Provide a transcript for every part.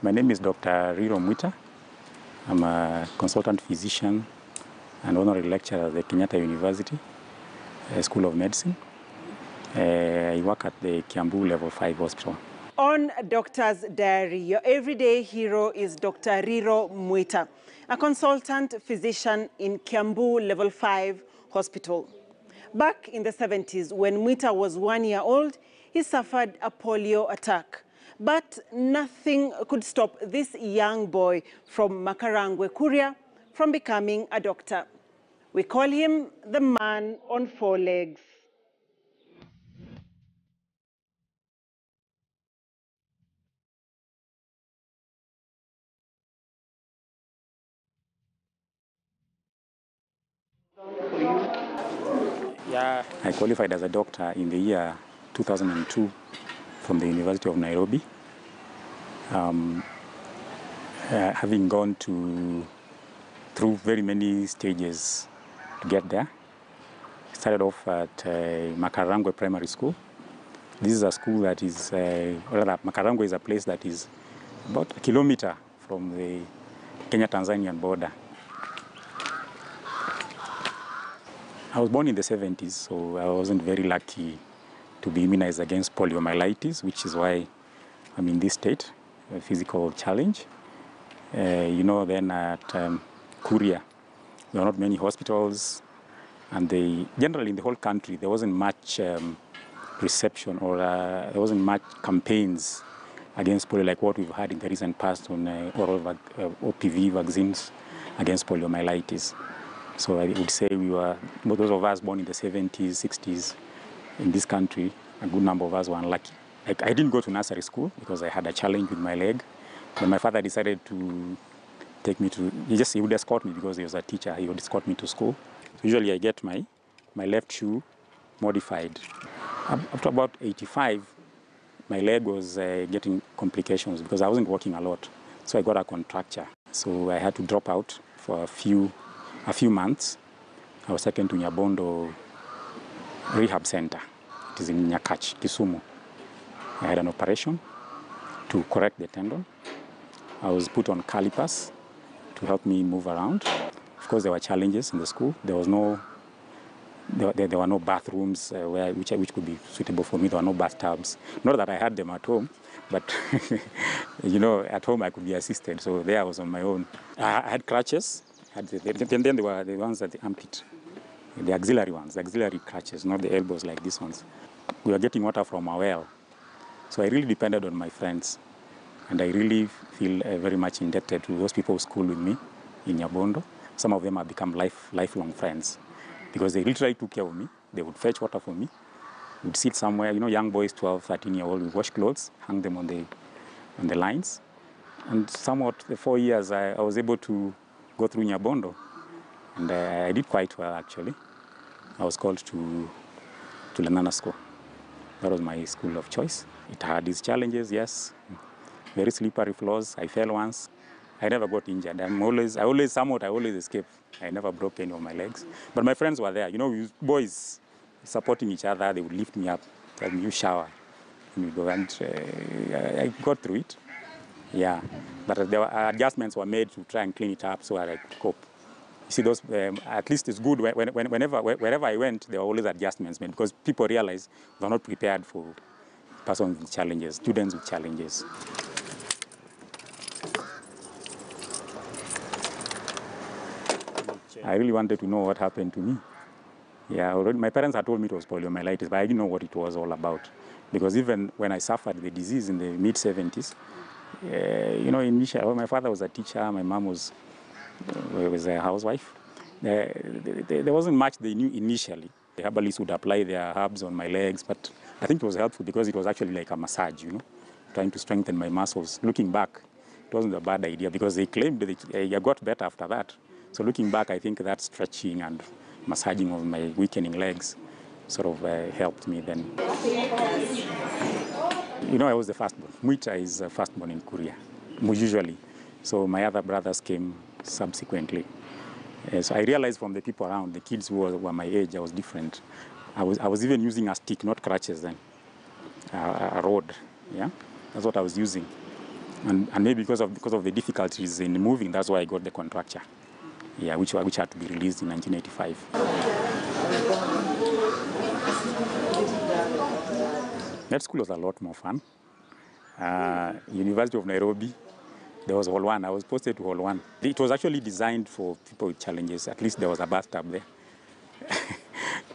My name is Dr.Mwita. I'm a consultant physician and honorary lecturer at the Kenyatta University School of Medicine. I work at the Kiambu Level 5 Hospital. On Doctor's Diary, your everyday hero is Dr. Mwita, a consultant physician in Kiambu Level 5 Hospital. Back in the 70s, when Mwita was 1 year old, he suffered a polio attack. But nothing could stop this young boy from Makarangwe, Kuria, from becoming a doctor. We call him the man on four legs. Yeah, I qualified as a doctor in the year 2002 from the University of Nairobi. Having gone through very many stages to get there. Started off at Makarangwe Primary School. This is a school that is, Makarangwe is a place that is about a kilometer from the Kenya-Tanzanian border. I was born in the 70s, so I wasn't very lucky to be immunized against poliomyelitis, which is why I'm in this state, a physical challenge. Then at Kuria, there are not many hospitals, and generally in the whole country, there wasn't much reception or there wasn't much campaigns against polio like what we've had in the recent past on oral OPV vaccines against poliomyelitis. So I would say we were, those of us born in the 70s, 60s in this country, a good number of us were unlucky. I didn't go to nursery school because I had a challenge with my leg. When my father decided to take me to, he would escort me because he was a teacher, he would escort me to school. So usually I get my left shoe modified. After about 85, my leg was getting complications because I wasn't walking a lot. So I got a contracture. So I had to drop out for a few months. I was taken to Nyabondo Rehab Center. It is in Nyakach, Kisumu. I had an operation to correct the tendon. I was put on calipers to help me move around. Of course, there were challenges in the school. There were no bathrooms which could be suitable for me. There were no bathtubs. Not that I had them at home, but at home I could be assisted. So there I was on my own. I had crutches. Then there were the ones at the armpit, the auxiliary ones, the auxiliary crutches, not the elbows like these ones. We were getting water from a well. So I really depended on my friends. And I really feel very much indebted to those people who schooled with me in Nyabondo. Some of them have become lifelong friends because they literally took care of me. They would fetch water for me. We'd sit somewhere, young boys, 12, 13-year-old, we wash clothes, hang them on the lines. And somewhat, the 4 years, I was able to go through Nyabondo. And I did quite well, actually. I was called to Lenana School. That was my school of choice. It had its challenges, yes. Very slippery floors. I fell once. I never got injured. I always escape. I never broke any of my legs. But my friends were there. Boys supporting each other. They would lift me up, tell me, you shower. And we go, and I got through it. Yeah. But there were adjustments were made to try and clean it up so I could cope. You see, those at least it's good wherever I went, there were always adjustments made because people realize they're not prepared for persons with challenges, students with challenges. I really wanted to know what happened to me. Yeah, already my parents had told me it was poliomyelitis, but I didn't know what it was all about. Because even when I suffered the disease in the mid-70s, initially, my father was a teacher, my mom was a housewife. There wasn't much they knew initially. The herbalists would apply their herbs on my legs, but I think it was helpful because it was actually like a massage, trying to strengthen my muscles. Looking back, it wasn't a bad idea because they claimed that I got better after that. So looking back, I think that stretching and massaging of my weakening legs sort of helped me then. I was the firstborn. Mwita is the firstborn in Kuria, usually. So my other brothers came subsequently. So I realized from the people around, the kids who were my age, I was different. I was even using a stick, not crutches then, a rod. Yeah, that's what I was using. And maybe because of the difficulties in moving, that's why I got the contracture. Yeah, which had to be released in 1985. That school was a lot more fun. University of Nairobi, there was Hall 1. I was posted to Hall 1. It was actually designed for people with challenges. At least there was a bathtub there.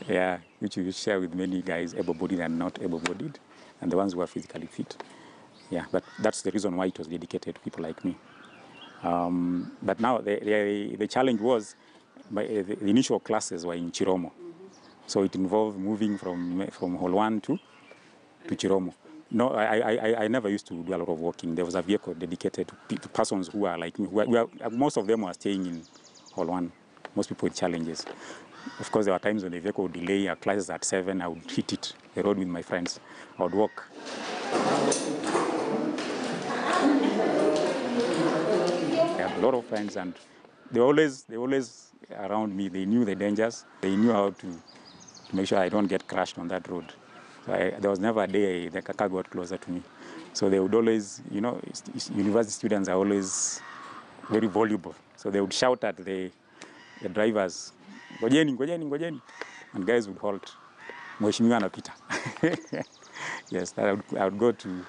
Yeah, which you share with many guys, able-bodied and not able-bodied, and the ones who are physically fit. Yeah, but that's the reason why it was dedicated to people like me. But now the challenge was, the initial classes were in Chiromo. So it involved moving from Hall 1 to Chiromo. No, I never used to do a lot of walking. There was a vehicle dedicated to persons who are like me. Most of them were staying in Hall 1, most people with challenges. Of course, there were times when the vehicle would delay our classes at 7. I would hit it, the road with my friends. I would walk. I had a lot of friends, and they always around me. They knew the dangers. They knew how to make sure I don't get crashed on that road. So there was never a day the car got closer to me. So they would always, university students are always very voluble. So they would shout at the drivers, "Ngojeni, ngojeni, ngojeni," and guys would halt. Mheshimiwa anapita. Yes, I would go to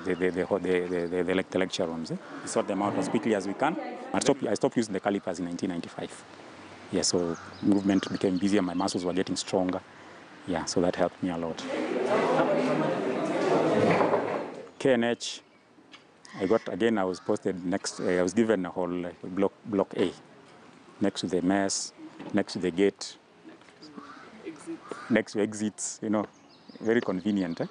the lecture rooms. Sort them out as quickly as we can. I stopped using the calipers in 1995. Yeah, so movement became easier. My muscles were getting stronger. Yeah, so that helped me a lot. KNH, I was posted next, I was given a whole block A, next to the mess, next to the gate, next to exits, very convenient.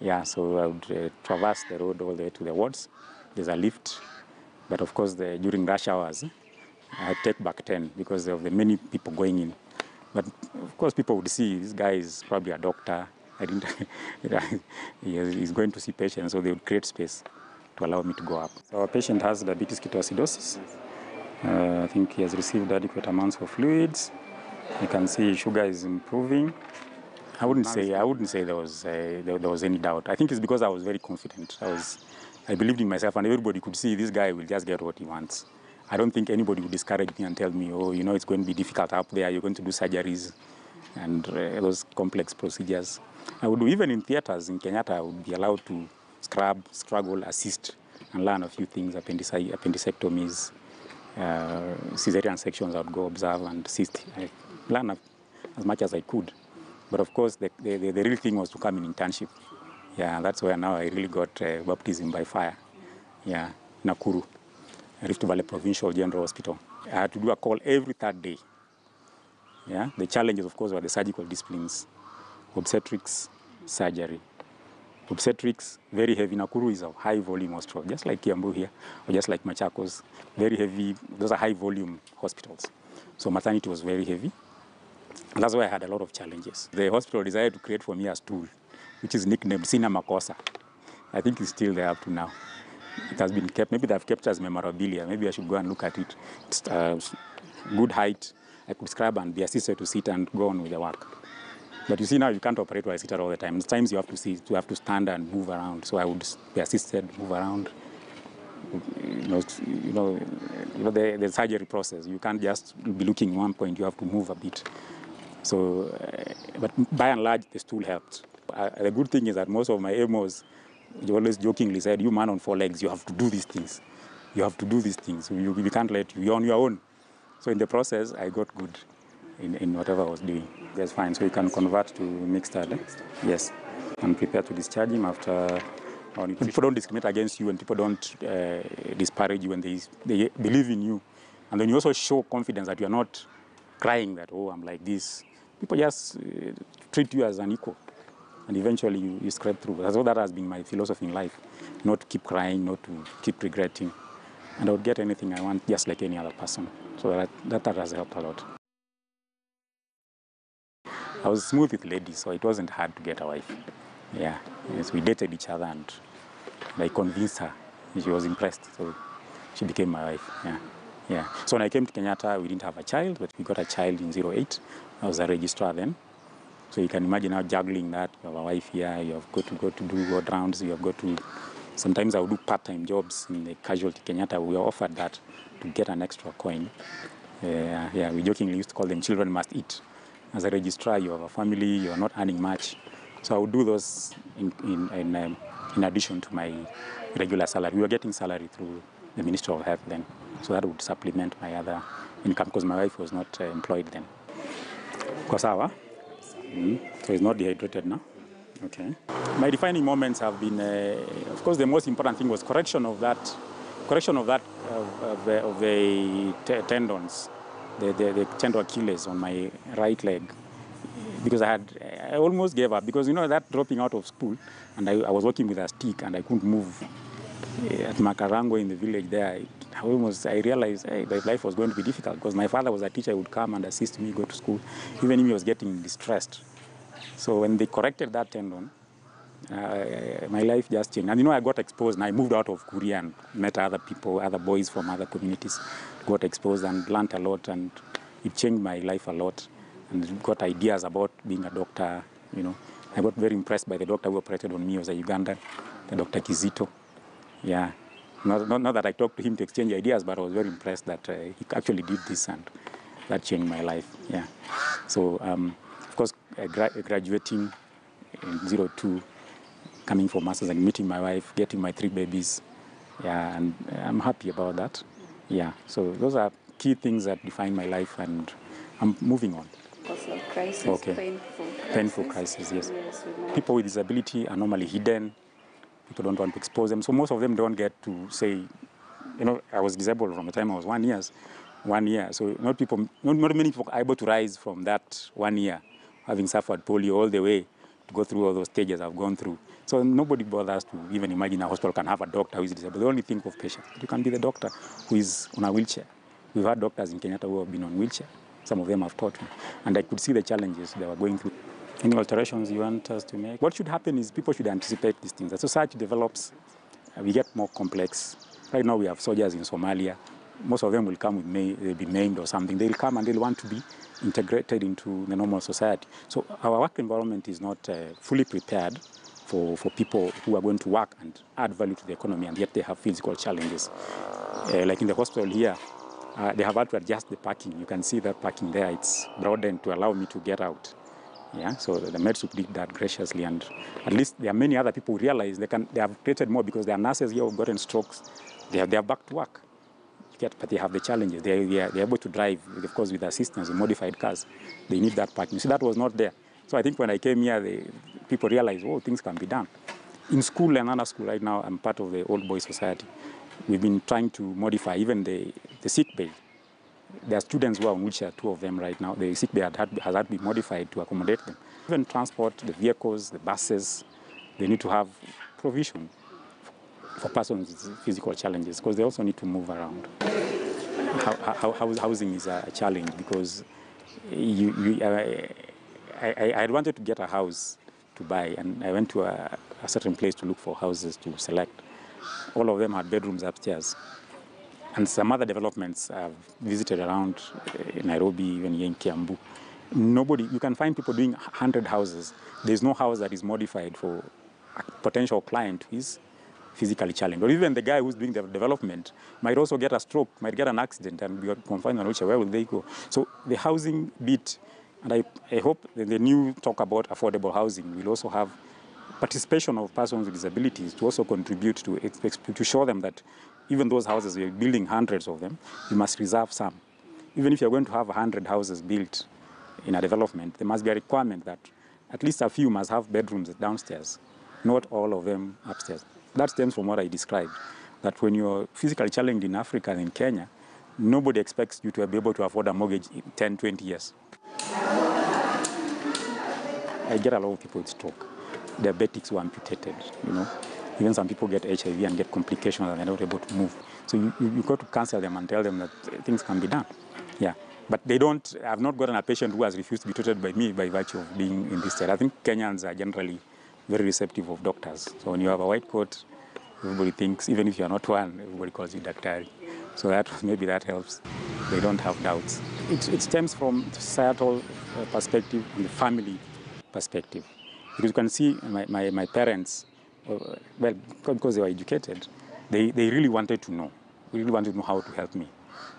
Yeah, so I would traverse the road all the way to the wards. There's a lift, but of course during rush hours, I take back 10 because of the many people going in. But of course, people would see this guy is probably a doctor. He's going to see patients, so they would create space to allow me to go up. So our patient has diabetes ketoacidosis. I think he has received adequate amounts of fluids. You can see sugar is improving. I wouldn't say there was any doubt. I think it's because I was very confident. I believed in myself, and everybody could see this guy will just get what he wants. I don't think anybody would discourage me and tell me, oh, it's going to be difficult up there. You're going to do surgeries and those complex procedures. I would do, even in theaters in Kenyatta, I would be allowed to scrub, struggle, assist, and learn a few things, appendectomies, cesarean sections. I would go observe and assist. I learned as much as I could. But of course, the real thing was to come in internship. Yeah, that's where now I really got baptism by fire. Yeah, Nakuru, Rift Valley Provincial General Hospital. I had to do a call every third day. Yeah, the challenges, of course, were the surgical disciplines, obstetrics, surgery. Obstetrics, very heavy. Nakuru is a high volume hospital, just like Kiambu here, or just like Machakos, very heavy. Those are high volume hospitals. So maternity was very heavy. And that's why I had a lot of challenges. The hospital decided to create for me a stool, which is nicknamed Sina Makosa. I think it's still there up to now. It has been kept. Maybe they've kept it as memorabilia. Maybe I should go and look at it. It's good height. I could scrub and be assisted to sit and go on with the work. But you see now you can't operate while I sit all the time. At times you have to stand and move around. So I would be assisted, move around. The surgery process. You can't just be looking at one point. You have to move a bit. So, but by and large, the stool helped. The good thing is that most of my MOs, they always jokingly said, "You man on 4 legs, you have to do these things. You have to do these things. We can't let you. You're on your own." So in the process, I got good in whatever I was doing. That's fine. So you can convert to mixed study. Yes. And prepare to discharge him after. People don't discriminate against you, and people don't disparage you, and they believe in you. And then you also show confidence that you're not crying that, oh, I'm like this. People just treat you as an equal. And eventually you scrape through. That's what that has been my philosophy in life. Not to keep crying, not to keep regretting. And I would get anything I want just like any other person. So that has helped a lot. I was smooth with ladies, so it wasn't hard to get a wife. Yeah, yes, we dated each other and I convinced her. She was impressed, so she became my wife. Yeah. So when I came to Kenyatta, we didn't have a child, but we got a child in 2008. I was a registrar then. So you can imagine now juggling that. You have a wife here, you have got to go to do ward rounds, you have got to Sometimes I would do part-time jobs in the casualty Kenyatta. We were offered that to get an extra coin. Yeah, we jokingly used to call them children must eat. As a registrar, you have a family, you are not earning much. So I would do those in addition to my regular salary. We were getting salary through the Ministry of Health then. So that would supplement my other income because my wife was not employed then. Kosawa? So it's not dehydrated now? Okay. My defining moments have been, of course, the most important thing was correction of the tendons, the tendon Achilles on my right leg, because I almost gave up because that dropping out of school, and I was working with a stick and I couldn't move at Makarango in the village there. I realized my life was going to be difficult because my father was a teacher. He would come and assist me go to school, even if he was getting distressed. So when they corrected that tendon, my life just changed. And I got exposed and I moved out of Korea and met other people, other boys from other communities, got exposed and learned a lot, and it changed my life a lot. And got ideas about being a doctor, I got very impressed by the doctor who operated on me. He was a Ugandan, the Dr. Kizito. Yeah. Not that I talked to him to exchange ideas, but I was very impressed that he actually did this, and that changed my life. Yeah. So, of course, graduating in 02, coming for masters and meeting my wife, getting my 3 babies. Yeah, and I'm happy about that. Yeah. So those are key things that define my life, and I'm moving on. Personal crisis, okay. Painful crisis, yes. People with disability are normally hidden. People don't want to expose them. So most of them don't get to say, I was disabled from the time I was 1 year. So not many people are able to rise from that 1 year, having suffered polio all the way to go through all those stages I've gone through. So nobody bothers to even imagine a hospital can have a doctor who is disabled. They only think of patients. You can be the doctor who is on a wheelchair. We've had doctors in Kenyatta who have been on wheelchair. Some of them have taught me. And I could see the challenges they were going through. Any alterations you want us to make? What should happen is people should anticipate these things. As society develops, we get more complex. Right now we have soldiers in Somalia. Most of them will come they'll be maimed or something. They'll come and they'll want to be integrated into the normal society. So our work environment is not fully prepared for people who are going to work and add value to the economy, and yet they have physical challenges. Like in the hospital here, they have had to adjust the parking. You can see that parking there, it's broadened to allow me to get out. Yeah, so the med sup did that graciously, and at least there are many other people who realize they have created more because there are nurses here who have gotten strokes. They are back to work. But they have the challenges. They're able to drive, of course, with assistance in modified cars. They need that parking. So that was not there. So I think when I came here, people realized, things can be done. In school and under school right now, I'm part of the Old Boys Society. We've been trying to modify even the sick bay. There are students who are on wheelchair, 2 of them right now. The sick bay has had to be modified to accommodate them. Even transport, the vehicles, the buses, they need to have provision for persons with physical challenges because they also need to move around. Housing is a challenge because I had wanted to get a house to buy, and I went to a certain place to look for houses to select. All of them had bedrooms upstairs. And some other developments I've visited around Nairobi, even here in Kiambu. You can find people doing 100 houses. There's no house that is modified for a potential client who is physically challenged. Or even the guy who's doing the development might also get a stroke, might get an accident, and be confined on a wheelchair. Where will they go? So the housing bit, and I hope that the new talk about affordable housing will also have participation of persons with disabilities to also contribute to show them that even those houses, we're building hundreds of them, you must reserve some. Even if you're going to have 100 houses built in a development, there must be a requirement that at least a few must have bedrooms downstairs, not all of them upstairs. That stems from what I described, that when you're physically challenged in Africa and in Kenya, nobody expects you to be able to afford a mortgage in 10, 20 years. I get a lot of people with stroke. Diabetics who are amputated, Even some people get HIV and get complications and they're not able to move. So you got to counsel them and tell them that things can be done. Yeah. But I've not gotten a patient who has refused to be treated by me by virtue of being in this state. I think Kenyans are generally very receptive of doctors. So when you have a white coat, everybody thinks, even if you're not one, everybody calls you Daktari. So maybe that helps. They don't have doubts. It stems from the societal perspective and the family perspective. Because you can see my parents, well, because they were educated, they really wanted to know. They really wanted to know how to help me.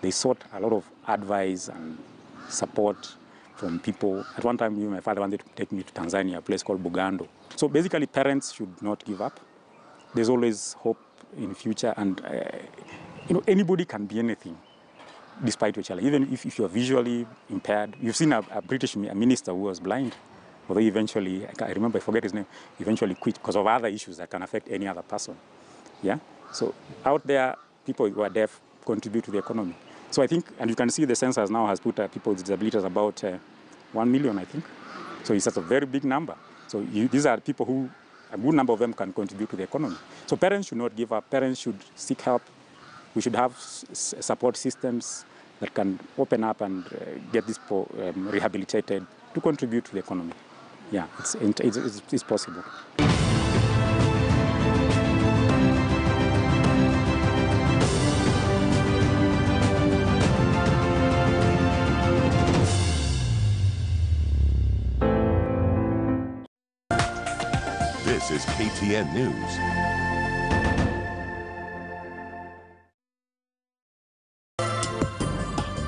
They sought a lot of advice and support from people. At one time, my father wanted to take me to Tanzania, a place called Bugando. So basically, parents should not give up. There's always hope in future, and anybody can be anything, despite your challenge. Even if you're visually impaired, you've seen a British minister who was blind, although eventually, I remember, I forget his name, eventually quit because of other issues that can affect any other person. Yeah. So out there, people who are deaf contribute to the economy. So I think, and you can see the census now has put people with disabilities about 1 million, I think. So it's a very big number. So these are people who, a good number of them can contribute to the economy. So parents should not give up. Parents should seek help. We should have support systems that can open up and get these people rehabilitated to contribute to the economy. Yeah, it's possible. This is KTN News.